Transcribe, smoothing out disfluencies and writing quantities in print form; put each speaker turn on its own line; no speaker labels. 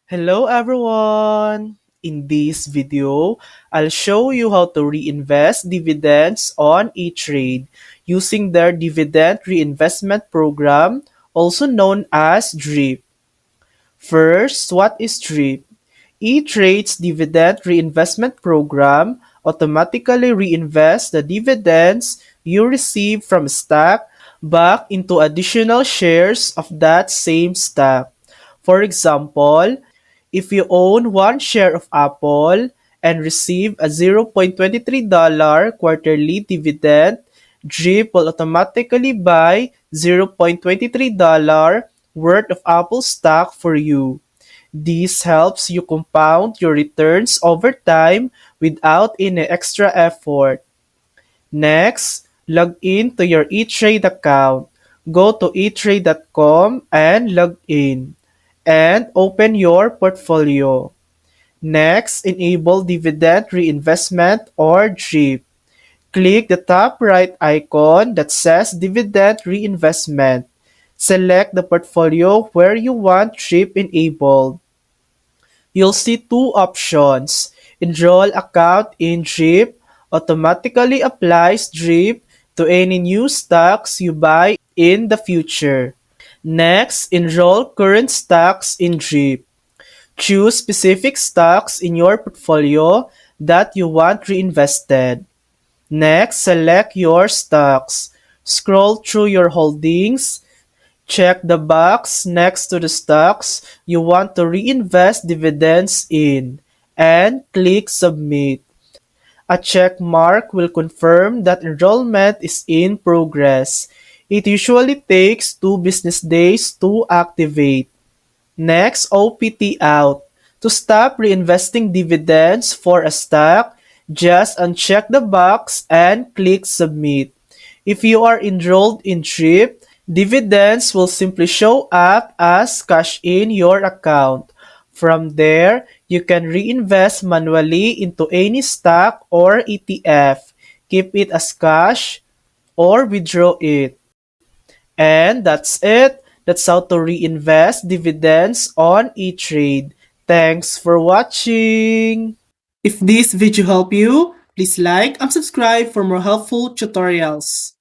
Hello everyone! In this video, I'll show you how to reinvest dividends on E-Trade using their Dividend Reinvestment Program, also known as DRIP. First, what is DRIP? E-Trade's Dividend Reinvestment Program automatically reinvests the dividends you receive from a stock back into additional shares of that same stock. For example, if you own one share of Apple and receive a $0.23 quarterly dividend, DRIP will automatically buy $0.23 worth of Apple stock for you. This helps you compound your returns over time without any extra effort. Next, log in to your eTrade account. Go to eTrade.com and log in. And open your portfolio. Next, enable Dividend Reinvestment or DRIP. Click the top right icon that says Dividend Reinvestment. Select the portfolio where you want DRIP enabled. You'll see two options. Enroll account in DRIP automatically applies DRIP to any new stocks you buy in the future. Next, enroll current stocks in DRIP. Choose specific stocks in your portfolio that you want reinvested. Next, select your stocks. Scroll through your holdings. Check the box next to the stocks you want to reinvest dividends in, and click Submit. A check mark will confirm that enrollment is in progress. It usually takes 2 business days to activate. Next, OPT out. To stop reinvesting dividends for a stock, just uncheck the box and click Submit. If you are enrolled in DRIP, dividends will simply show up as cash in your account. From there, you can reinvest manually into any stock or ETF, keep it as cash, or withdraw it. And that's it. That's how to reinvest dividends on E-Trade. Thanks for watching. If this video helped you, please like and subscribe for more helpful tutorials.